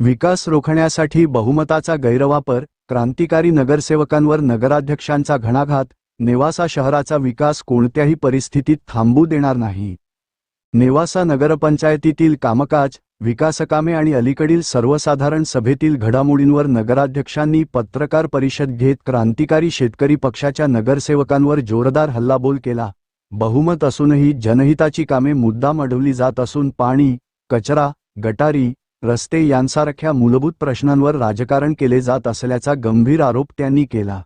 विकास रोखण्यासाठी बहुमताचा गैरवापर, क्रांतिकारी नगरसेवकांवर नगराध्यक्षांचा घणाघात, नेवासा शहराचा विकास कोणत्याही परिस्थितीत थांबू देणार नाही. नेवासा नगरपंचायतीतील कामकाज, विकासकामे आणि अलीकडील सर्वसाधारण सभेतील घडामोडींवर नगराध्यक्षांनी पत्रकार परिषद घेत क्रांतिकारी शेतकरी पक्षाच्या नगरसेवकांवर जोरदार हल्लाबोल केला. बहुमत असूनही जनहिताची कामे मुद्दाम अडवली जात असून पाणी, कचरा, गटारी, रस्ते यांसारख्या मूलभूत प्रश्नांवर राजकारण केले जात असल्याचा गंभीर आरोप त्यांनी केला.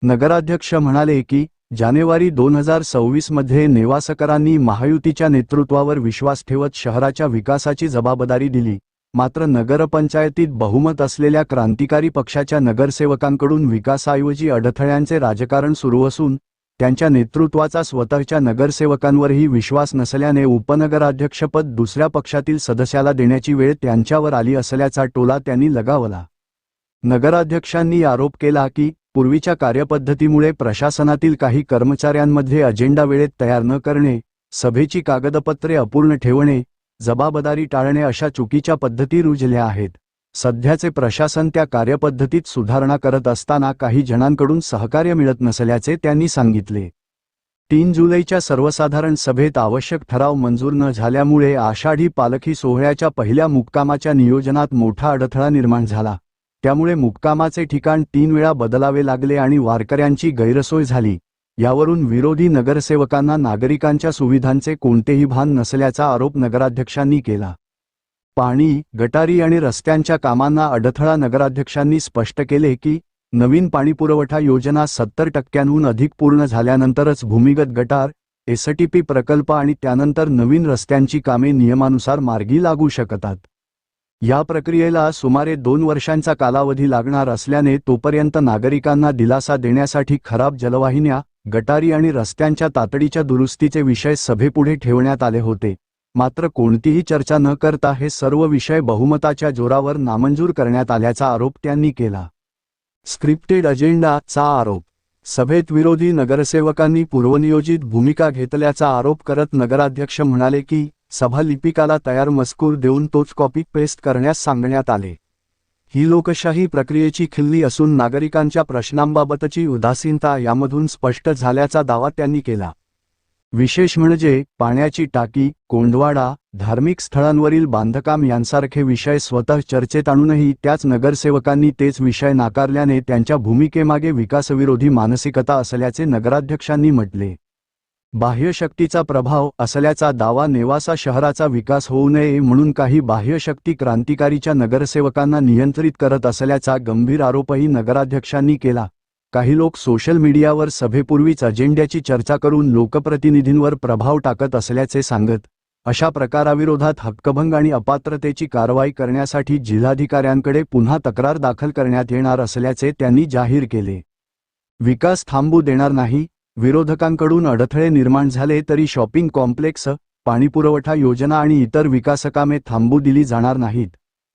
नगराध्यक्ष म्हणाले की जानेवारी 2026 मध्ये नेवासकरांनी महायुतीच्या नेतृत्वावर विश्वास ठेवत शहराच्या विकासाची जबाबदारी दिली. मात्र नगरपंचायतीत बहुमत असलेल्या क्रांतिकारी पक्षाच्या नगरसेवकांकडून विकासाऐवजी अडथळ्यांचे राजकारण सुरू असून त्यांच्या नेतृत्वाचा स्वतःच्या नगरसेवकांवरही विश्वास नसल्याने उपनगराध्यक्षपद दुसऱ्या पक्षातील सदस्याला देण्याची वेळ त्यांच्यावर आली असल्याचा टोला त्यांनी लगावला. नगराध्यक्षांनी आरोप केला की पूर्वीच्या कार्यपद्धतीमुळे प्रशासनातील काही कर्मचाऱ्यांमध्ये अजेंडा वेळेत तयार न करणे, सभेची कागदपत्रे अपूर्ण ठेवणे, जबाबदारी टाळणे अशा चुकीच्या पद्धती रुजल्या आहेत. सध्याचे प्रशासन त्या कार्यपद्धतीत सुधारणा करत असताना काही जणांकडून सहकार्य मिळत नसल्याचे त्यांनी सांगितले. 3 जुलैच्या सर्वसाधारण सभेत आवश्यक ठराव मंजूर न झाल्यामुळे आषाढी पालखी सोहळ्याच्या पहिल्या मुक्कामाच्या नियोजनात मोठा अडथळा निर्माण झाला. त्यामुळे मुक्कामाचे ठिकाण 3 वेळा बदलावे लागले आणि वारकऱ्यांची गैरसोय झाली. यावरून विरोधी नगरसेवकांना नागरिकांच्या सुविधांचे कोणतेही भान नसल्याचा आरोप नगराध्यक्षांनी केला. पाणी, गटारी आणि रस्त्यांच्या कामांना अडथळा नगराध्यक्षांनी स्पष्ट केले की नवीन पाणीपुरवठा योजना 70% अधिक पूर्ण झाल्यानंतरच भूमिगत गटार, एसटीपी प्रकल्प आणि त्यानंतर नवीन रस्त्यांची कामे नियमानुसार मार्गी लागू शकतात. या प्रक्रियेला सुमारे 2 वर्षांचा कालावधी लागणार असल्याने तोपर्यंत नागरिकांना दिलासा देण्यासाठी खराब जलवाहिन्या, गटारी आणि रस्त्यांच्या तातडीच्या दुरुस्तीचे विषय सभेपुढे ठेवण्यात आले होते. मात्र कोणतीही चर्चा न करता हे सर्व विषय बहुमताच्या जोरावर नामंजूर करण्यात आल्याचा आरोप त्यांनी केला. स्क्रिप्टेड अजेंडाचा आरोप. सभेत विरोधी नगरसेवकांनी पूर्वनियोजित भूमिका घेतल्याचा आरोप करत नगराध्यक्ष म्हणाले की सभा लिपिकाला तयार मजकूर देऊन तोच कॉपी पेस्ट करण्यास सांगण्यात आले. ही लोकशाही प्रक्रियेची खिल्ली असून नागरिकांच्या प्रश्नांबाबतची उदासीनता यामधून स्पष्ट झाल्याचा दावा त्यांनी केला. विशेष म्हणजे पाण्याची टाकी, कोंडवाडा, धार्मिक स्थळांवरील बांधकाम यांसारखे विषय स्वतः चर्चेत आणूनही त्याच नगरसेवकांनी तेच विषय नाकारल्याने त्यांच्या भूमिकेमागे विकासविरोधी मानसिकता असल्याचे नगराध्यक्षांनी म्हटले. बाह्य शक्तीचा प्रभाव असल्याचा दावा. नेवासा शहराचा विकास होऊ नये म्हणून काही बाह्य शक्ती क्रांतिकारीच्या नगरसेवकांना नियंत्रित करत असल्याचा गंभीर आरोपही नगराध्यक्षांनी केला. काही लोक सोशल मीडियावर सभेपूर्वीच अजेंड्याची चर्चा करून लोकप्रतिनिधींवर प्रभाव टाकत असल्याचे सांगत अशा प्रकाराविरोधात हक्कभंग आणि अपात्रतेची कारवाई करण्यासाठी जिल्हाधिकाऱ्यांकडे पुन्हा तक्रार दाखल करण्यात येणार असल्याचे त्यांनी जाहीर केले. विकास थांबू देणार नाही. विरोधकांकडून अडथळे निर्माण झाले तरी शॉपिंग कॉम्प्लेक्स, पाणीपुरवठा योजना आणि इतर विकासकामे थांबू दिली जाणार नाहीत.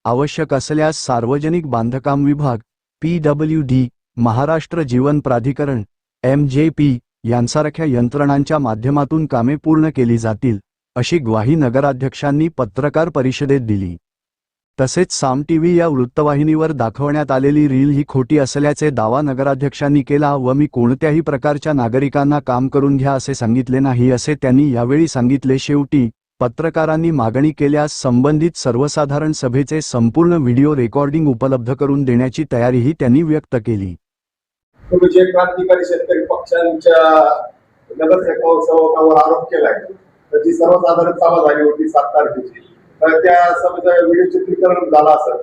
आवश्यक असल्यास सार्वजनिक बांधकाम विभाग, PWD, महाराष्ट्र जीवन प्राधिकरण, MJP यांसारख्या यंत्रणांच्या माध्यमातून कामे पूर्ण केली जातील, अशी ग्वाही नगराध्यक्षांनी पत्रकार परिषदेत दिली. तसेच साम टीव्ही या वृत्तवाहिनीवर दाखवण्यात आलेली रील ही खोटी असल्याचे दावा नगराध्यक्षांनी केला व मी कोणत्याही प्रकारच्या नागरिकांना काम करून घ्या असे सांगितले नाही असे त्यांनी यावेळी सांगितले. शेवटी पत्रकारांनी मागणी केल्यास संबंधित सर्वसाधारण सभेचे संपूर्ण व्हिडिओ रेकॉर्डिंग उपलब्ध करून देण्याची तयारीही त्यांनी व्यक्त केली. जे क्रांतिकारी शेतकरी पक्षांच्या नगरसेवकांवर आरोप केलाय, त्याची सर्वसाधारण सभा झाली होती 7 तारखेची. तर त्या सभेचं व्हिडिओ चित्रीकरण झालं असेल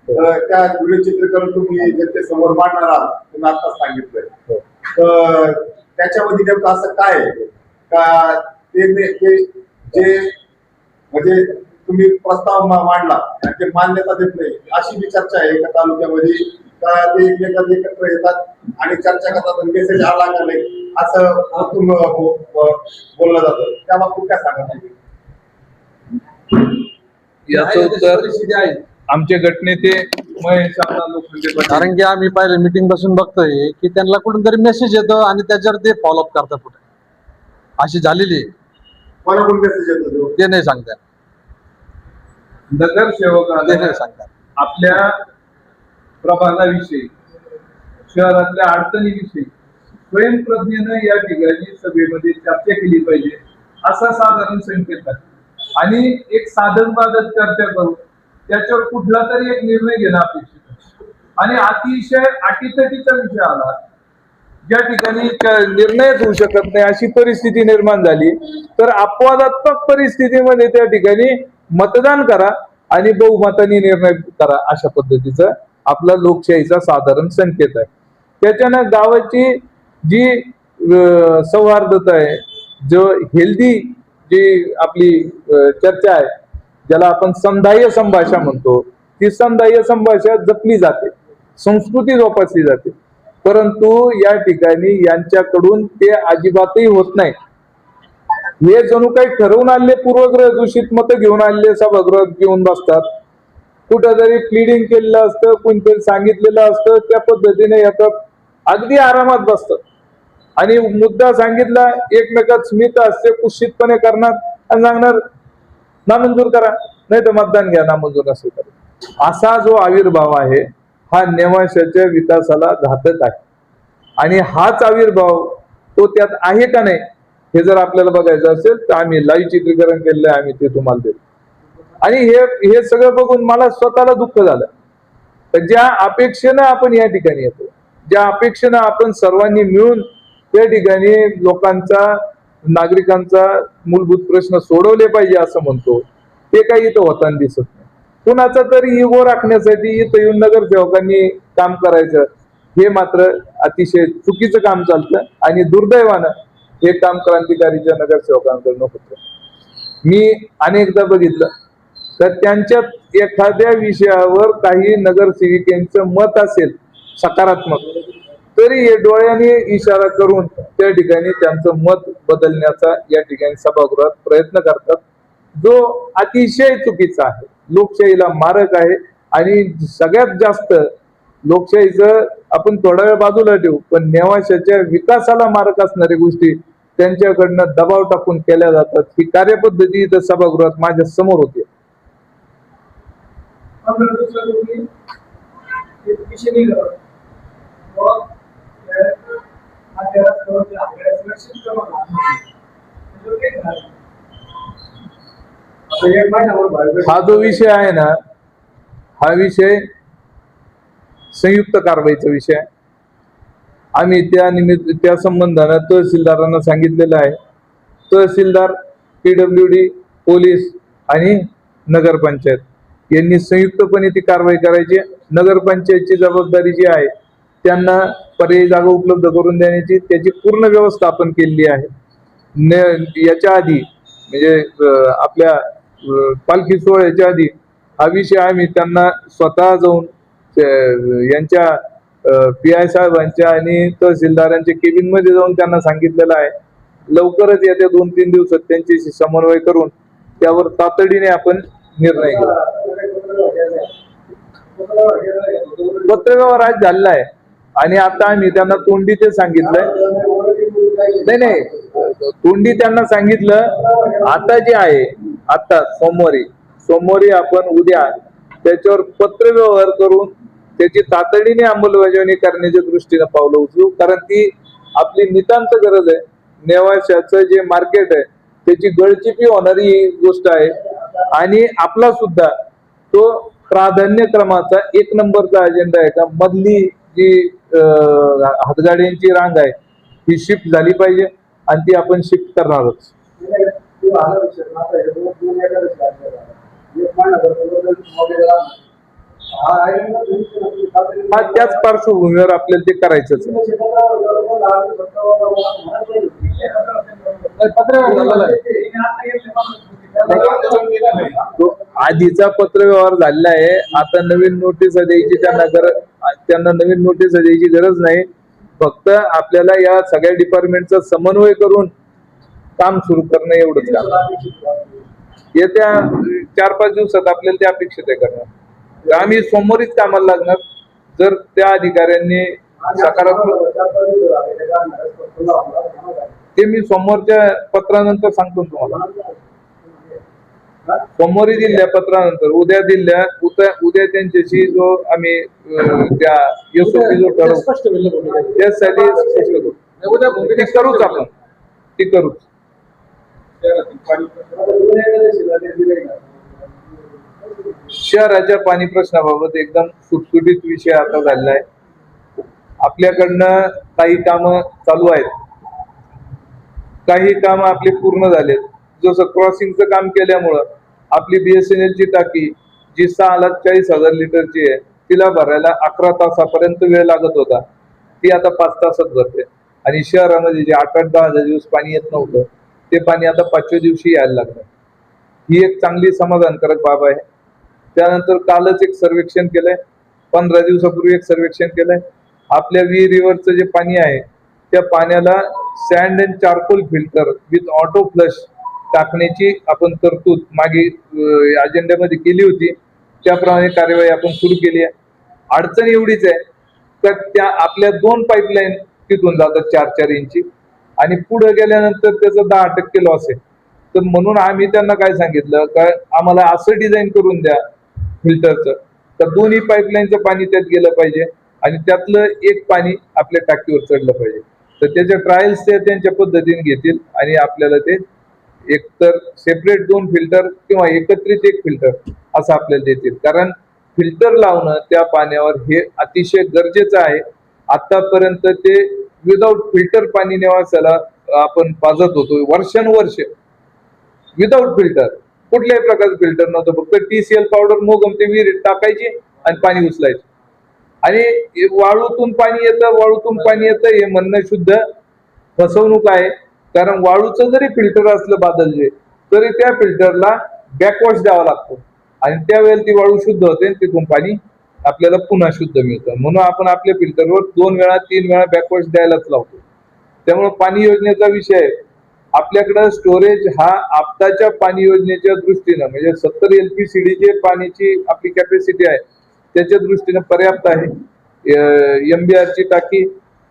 तर त्या व्हिडिओ चित्रीकरण तुम्ही जनतेसमोर मांडणार आहात, तुम्ही आता सांगितलंय. तर त्याच्यामध्ये नेमकं असं काय का ते जे म्हणजे तुम्ही प्रस्ताव मांडला ते मान्यता देत नाही अशी बी चर्चा आहे एका तालुक्यामध्ये का ते एकत्र येतात आणि चर्चा करतात, मेसेज आला का नाही असं बोललं जातं. त्या बाबतीत काय सांगा? याचं उत्तर आमचे गटनेते महेश लोखंडे, कारण की आम्ही पहिले मीटिंग बसून बघतोय की त्यांना कुठून तरी मेसेज येतो आणि त्याच्यावर ते फॉलोअप करतात. कुठे अशी झालेली कोणाकडून मेसेज येतो ते नाही सांगतात, नगरसेवकांना ते नाही सांगतात. आपल्या प्रभागाविषयी, शहरातल्या अडचणीविषयी स्वयंप्रज्ञेनं या ठिकाणी सभेमध्ये चर्चा केली पाहिजे, असा साधारण संकेत आहे. आणि एक साधनबाधक चर्चा करून त्याच्यावर कुठला तरी एक निर्णय घेणं अपेक्षित आहे. आणि अतिशय अटीतटीचा विषय आला, ज्या ठिकाणी निर्णयच होऊ शकत नाही अशी परिस्थिती निर्माण झाली, तर अपवादात्मक परिस्थितीमध्ये त्या ठिकाणी मतदान करा आणि बहुमताने निर्णय करा, अशा पद्धतीचा आपला लोकशाहीचा साधारण संकेत आहे. त्याच्यानं गावाची जी सौहार्दता आहे, जो हेल्दी जी आपली चर्चा आहे, ज्याला आपण समधाय संभाषा म्हणतो, ती समधाय संभाषा जपली जाते, संस्कृती जोपासली जाते. परंतु या ठिकाणी यांच्याकडून ते अजिबातही होत नाही. हे जणू काही ठरवून आले, पूर्वग्रह दूषित मतं घेऊन आले, सभागृह घेऊन बसतात. कुठंतरी प्लीडिंग केलेलं असतं, कोणतरी सांगितलेलं असतं, त्या पद्धतीने येतात, अगदी आरामात बसतात आणि मुद्दा सांगितला, एकमेकात स्मित असते, कुशीतपणे करणार आणि सांगणार नामंजूर करा, नाही तर मतदान घ्या, नामंजूर असेल करा. असा जो आविर्भाव आहे हा नेवाशाच्या विकासाला घातक आहे. आणि हाच आविर्भाव तो त्यात आहे का नाही हे जर आपल्याला बघायचं असेल तर आम्ही लाईव्ह चित्रीकरण केलेलं आहे, आम्ही ते तुम्हाला देतो. आणि हे सगळं बघून मला स्वतःला दुःख झालं. तर ज्या अपेक्षेनं आपण या ठिकाणी येतो, ज्या अपेक्षेनं आपण सर्वांनी मिळून त्या ठिकाणी लोकांचा, नागरिकांचा मूलभूत प्रश्न सोडवले पाहिजे असं म्हणतो, ते काही इथं होताना दिसत नाही. कुणाचा तरी इगो राखण्यासाठी इथं येऊन नगरसेवकांनी काम करायचं, हे मात्र अतिशय चुकीचं काम चालतं आणि दुर्दैवानं हे काम क्रांतिकारीच्या नगरसेवकांकडून होतं. मी अनेकदा बघितलं तर त्यांच्यात एखाद्या विषयावर काही नगरसेविकांचं मत असेल सकारात्मक, तरी हे डोळ्याने इशारा करून त्या ठिकाणी त्यांचं मत बदलण्याचा या ठिकाणी सभागृहात प्रयत्न करतात, जो अतिशय चुकीचा आहे, लोकशाहीला मारक आहे. आणि सगळ्यात जास्त लोकशाहीचं आपण थोडा वेळ बाजूला ठेवू, पण नेवाशाच्या विकासाला मारक असणाऱ्या गोष्टी त्यांच्याकडनं दबाव टाकून केल्या जातात. ही कार्यपद्धती इथं सभागृहात माझ्या समोर होती. हा जो विषय आहे ना, हा विषय संयुक्त कारवाईचा विषय आहे. आम्ही त्या संबंधानं तहसीलदारांना सांगितलेलं आहे. तहसीलदार, PWD, पोलीस आणि नगरपंचायत यांनी संयुक्तपणे ती कारवाई करायची. नगरपंचायतची जबाबदारी जी आहे, त्यांना पर्यायी जागा उपलब्ध करून देण्याची, त्याची पूर्ण व्यवस्था आपण केलेली आहे. याच्या आधी म्हणजे आपल्या पालखी सोहळ्याच्या आधी हा विषय आम्ही त्यांना स्वतः जाऊन यांच्या PI साहेबांच्या आणि तहसीलदारांच्या केबिन मध्ये जाऊन त्यांना सांगितलेलं आहे. लवकरच येत्या 2-3 दिवसात त्यांच्याशी समन्वय करून त्यावर तातडीने आपण निर्णय घेऊ. पत्रव्यवहार आज झालेला आहे आणि आता आम्ही त्यांना तोंडी ते सांगितलंय. नाही, तोंडी त्यांना सांगितलं आता जे आहे, आता सोमवारी आपण उद्या त्याच्यावर पत्रव्यवहार करून त्याची तातडीने अंमलबजावणी करण्याच्या दृष्टीने पावलं उचलू. कारण ती आपली नितांत गरज आहे. नेवाशाचं जे मार्केट आहे त्याची गळचिपी होणारी ही गोष्ट आहे. आणि आपला सुद्धा तो प्राधान्यक्रमाचा 1 नंबरचा अजेंडा आहे का, मधली जी हातगाड्यांची रांग आहे ही शिफ्ट झाली पाहिजे आणि ती आपण शिफ्ट करणारच. हा त्याच पार्श्वभूमीवर आपल्याला ते करायचंच आहे. तो आधीचा पत्रव्यवहार झालेला आहे. आता नवीन नोटीस द्यायची त्यांना नवीन नोटीस द्यायची गरज नाही. फक्त आपल्याला या सगळ्या डिपार्टमेंटचा समन्वय करून काम सुरू करणं एवढंच काम. येत्या 4-5 दिवसात आपल्याला ते अपेक्षित आहे करणं. आम्ही सोमवारीच कामाला लागणार जर त्या अधिकाऱ्यांनी सकारात्मक. ते मी सोमवारच्या पत्रानंतर सांगतो तुम्हाला. सोमवारी दिल्या पत्रानंतर उद्या दिल्या उद्या त्यांच्याशी जो आम्ही त्या एसओपी जो ठरवू स्पष्ट होईल ना भूमिका. त्यासाठी स्पष्ट करू. उद्या भूमिका ती करूच आपण ती करूच. शहराच्या पाणी प्रश्नाबाबत एकदम सुटसुटीत विषय आता झालेला आहे. आपल्याकडनं काही कामं चालू आहेत, काही कामं आपली पूर्ण झालेत. जसं क्रॉसिंगचं काम केल्यामुळं आपली BSNL ची टाकी जी 6,40,000 लिटरची आहे तिला भरायला 11 तासापर्यंत वेळ लागत होता, ती आता 5 तासात भरते. आणि शहरामध्ये जे 8-10 दिवस पाणी येत नव्हतं ते पाणी आता 5व्या दिवशी यायला लागलं. ही एक चांगली समाधानकारक बाब आहे. त्यानंतर कालच एक सर्वेक्षण केलंय, 15 दिवसापूर्वी एक सर्वेक्षण केलंय. आपल्या विहिरीवरचं जे पाणी आहे त्या पाण्याला sand and charcoal filter with auto flush टाकण्याची आपण तरतूद मागे अजेंड्यामध्ये केली होती. त्याप्रमाणे कार्यवाही आपण सुरू केली आहे. अडचण एवढीच आहे तर त्या आपल्या 2 पाईपलाईन तिथून जातात 4-4 इंची आणि पुढे गेल्यानंतर त्याचं 10% लॉस आहे. तर म्हणून आम्ही त्यांना काय सांगितलं का आम्हाला असं डिझाईन करून द्या फिल्टरचं तर दोन्ही पाईपलाईनचं पाणी त्यात गेलं पाहिजे आणि त्यातलं एक पाणी आपल्या टाकीवर चढलं पाहिजे. तर त्याच्या ट्रायल्स ते त्यांच्या पद्धतीने घेतील आणि आपल्याला ते एकतर सेपरेट 2 फिल्टर किंवा एकत्रित 1 फिल्टर असं आपल्याला देतील. कारण फिल्टर लावणं त्या पाण्यावर हे अतिशय गरजेचं आहे. आतापर्यंत ते विदाऊट फिल्टर पाणी नेवासाला आपण पाजत होतो वर्षानुवर्ष विदाऊट फिल्टर. कुठल्याही प्रकारचं फिल्टर नव्हतं, फक्त TCL पावडर मोगम ते विहिरीत टाकायची आणि पाणी उचलायचे. आणि वाळूतून पाणी येतं हे म्हणणं शुद्ध फसवणूक आहे. कारण वाळूचं जरी फिल्टर असलं बादलजे तरी त्या फिल्टरला बॅकवॉश द्यावा लागतो आणि त्यावेळेला ती वाळू शुद्ध होते आणि तिथून पाणी आपल्याला पुन्हा शुद्ध मिळतं. म्हणून आपण आपल्या फिल्टरवर 2 वेळा 3 वेळा बॅकवॉश द्यायलाच लावतो. त्यामुळे पाणी योजनेचा विषय आपल्याकडं स्टोरेज हा आत्ताच्या पाणी योजनेच्या दृष्टीनं म्हणजे 70 LPCD जे पाण्याची आपली कॅपॅसिटी आहे त्याच्या दृष्टीनं पर्याप्त आहे. MBR ची टाकी,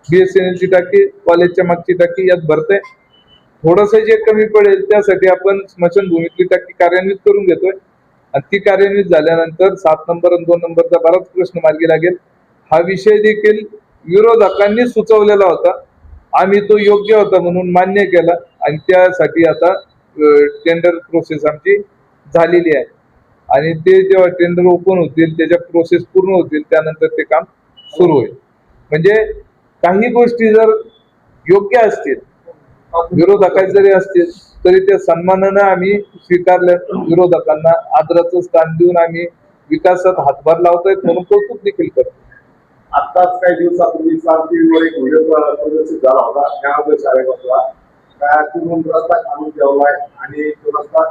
BSNL ची टाकी, कॉलेजच्या मागची टाकी यात भरते. थोडंसं जे कमी पडेल त्यासाठी आपण स्मशानभूमीतली टाकी कार्यान्वित करून घेतोय आणि ती कार्यान्वित झाल्यानंतर 7 नंबर आणि 2 नंबरचा बराच प्रश्न मार्गी लागेल. हा विषय देखील विरोधकांनी सुचवलेला होता, आम्ही तो योग्य होता म्हणून मान्य केला आणि त्यासाठी आता टेंडर प्रोसेस आमची झालेली आहे आणि ते जेव्हा टेंडर ओपन होतील त्याच्या प्रोसेस पूर्ण होतील त्यानंतर ते काम सुरू होईल. म्हणजे काही गोष्टी जर योग्य असतील विरोधकाचे जरी असतील तरी त्या सन्मानानं आम्ही स्वीकारल्या. विरोधकांना आदराचं स्थान देऊन आम्ही विकासात हातभार लावतोय म्हणून कौतुक देखील करतो. आत्ताच काही दिवसापूर्वी वर एक व्हिडिओ प्रदर्शित झाला होता त्यामध्ये शाळेमधला तिथून रस्ता खालून ठेवलाय आणि तो रस्ता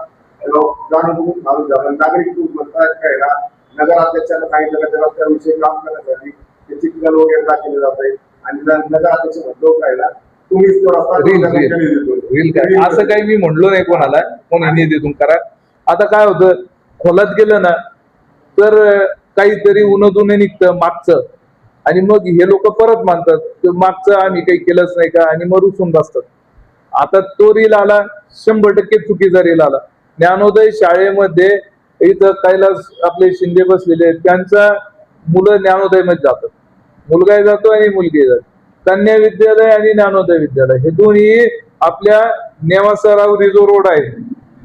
जाणून खालून ठेवला. नागरिक म्हणतात काय ना नगराध्यक्षांना सांगितलं का त्या रस्त्याविषयी काम करण्यासाठी ते चिखल वगैरे टाकले जात आहे आणि नगराध्यक्ष म्हणतो काय ना तुम्हीच तो रस्ता असं काही मी म्हणलो नाही कोणाला म्हणून निधीतून करा. आता काय होतं खोलात गेलं ना तर काहीतरी उन्हं निघतं मागचं आणि मग हे लोक परत मानतात मागचं आम्ही काही केलंच नाही का आणि मग रुसून बसतात. आता तो रील आला 100% चुकीचा रील आला. ज्ञानोदय शाळेमध्ये इथं कैलास आपले शिंदे बसलेले आहेत त्यांचा मुलं ज्ञानोदय मध्ये जातात, मुलगाही जातो आणि मुलगी जाते. कन्या विद्यालय आणि ज्ञानोदय विद्यालय हे दोन्ही आपल्या नेवासराव रिझो रोड आहे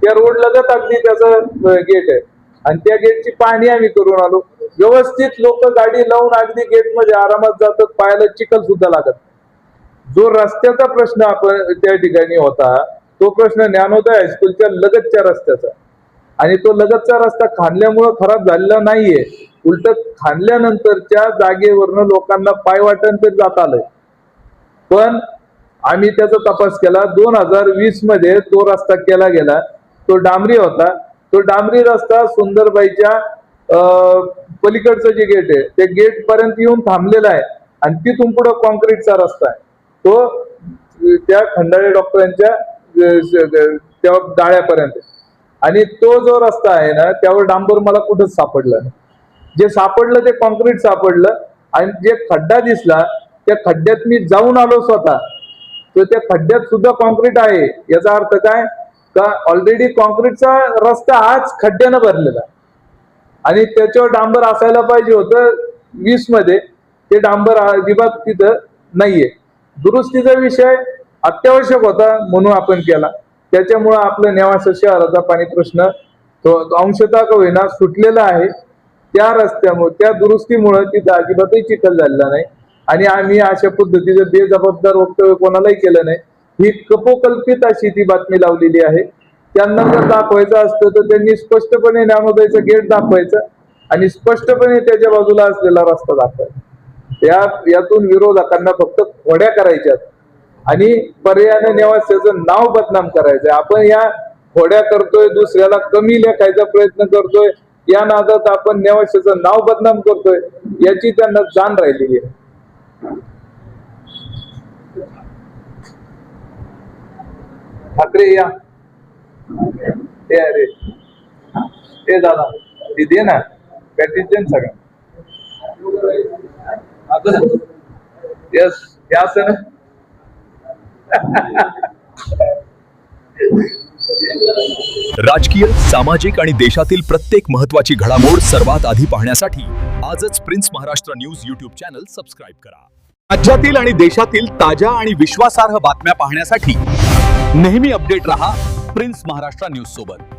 त्या रोड लगत अगदी त्याचं गेट आहे आणि त्या गेटची पाहणी आम्ही करून आलो. व्यवस्थित लोक गाडी लावून अगदी गेट मध्ये आरामात जातात, पायाला चिखल सुद्धा लागत. जो रस्त्याचा प्रश्न आपण त्या ठिकाणी होता तो प्रश्न ज्ञानोदय हायस्कूलच्या लगतच्या रस्त्याचा आणि तो लगतचा रस्ता खाणल्यामुळं खराब झालेला नाहीये, उलट खाणल्यानंतरच्या जागेवरनं लोकांना पाय वाटण तर जात आलंय. पण आम्ही त्याचा तपास केला. 2020 मध्ये तो रस्ता केला गेला, तो डांबरी होता. तो डांबरी रस्ता सुंदरबाईच्या पलीकडचं जे गेट आहे ते गेट पर्यंत येऊन थांबलेला आहे आणि तिथून पुढे कॉन्क्रीटचा रस्ता आहे तो त्या खंडाळे डॉक्टरांच्या त्या गाळ्यापर्यंत. आणि तो जो रस्ता आहे ना त्यावर डांबर मला कुठंच सापडलं नाही. जे सापडलं ते कॉन्क्रीट सापडलं आणि जे खड्डा दिसला त्या खड्ड्यात मी जाऊन आलो स्वतः, तर त्या खड्ड्यात सुद्धा कॉन्क्रीट आहे. याचा अर्थ काय का ऑलरेडी कॉन्क्रीटचा रस्ता आज खड्ड्यानं भरलेला आहे. आणि त्याच्यावर डांबर असायला पाहिजे होतं 20 मध्ये, ते डांबर अजिबात तिथं नाहीये. दुरुस्तीचा विषय अत्यावश्यक होता म्हणून आपण केला. त्याच्यामुळं आपलं नेवासा शहराचा पाणी प्रश्न तो अंशतः का होईना सुटलेला आहे. त्या रस्त्यामुळे, त्या दुरुस्तीमुळे तिथं अजिबातही चिखल झालेला नाही. आणि आम्ही अशा पद्धतीचं बेजबाबदार वक्तव्य कोणालाही केलं नाही. ही कपोकल्पित अशी ती बातमी लावलेली आहे. त्यांना जर दाखवायचं असतं तर त्यांनी स्पष्टपणे न्यामोदयचं गेट दाखवायचं आणि स्पष्टपणे त्याच्या बाजूला असलेला रस्ता दाखवायचा. यातून विरोधकांना फक्त खोड्या करायच्यात आणि पर्यायाने नेवास्याचं नाव बदनाम करायचंय. आपण या खोड्या करतोय, दुसऱ्याला कमी लेखायचा प्रयत्न करतोय, या नादात आपण नेवास्याचं नाव बदनाम करतोय, याची त्यांना जाण राहिलेली आहे. ठाकरे या, ते अरे ते दादा ते दे ना, पॅकेज दे ना सगळं. यस, हे असं ना. राजकीय, सामाजिक आणि देशातील प्रत्येक महत्त्वाची घडामोड सर्वात आधी पाहण्यासाठी आजच prince Maharashtra news YouTube channel subscribe करा. राज्यातील आणि देशातील ताज्या आणि विश्वासार्ह बातम्या पाहण्यासाठी नेहमी अपडेट रहा प्रिन्स महाराष्ट्र न्यूज सोबत.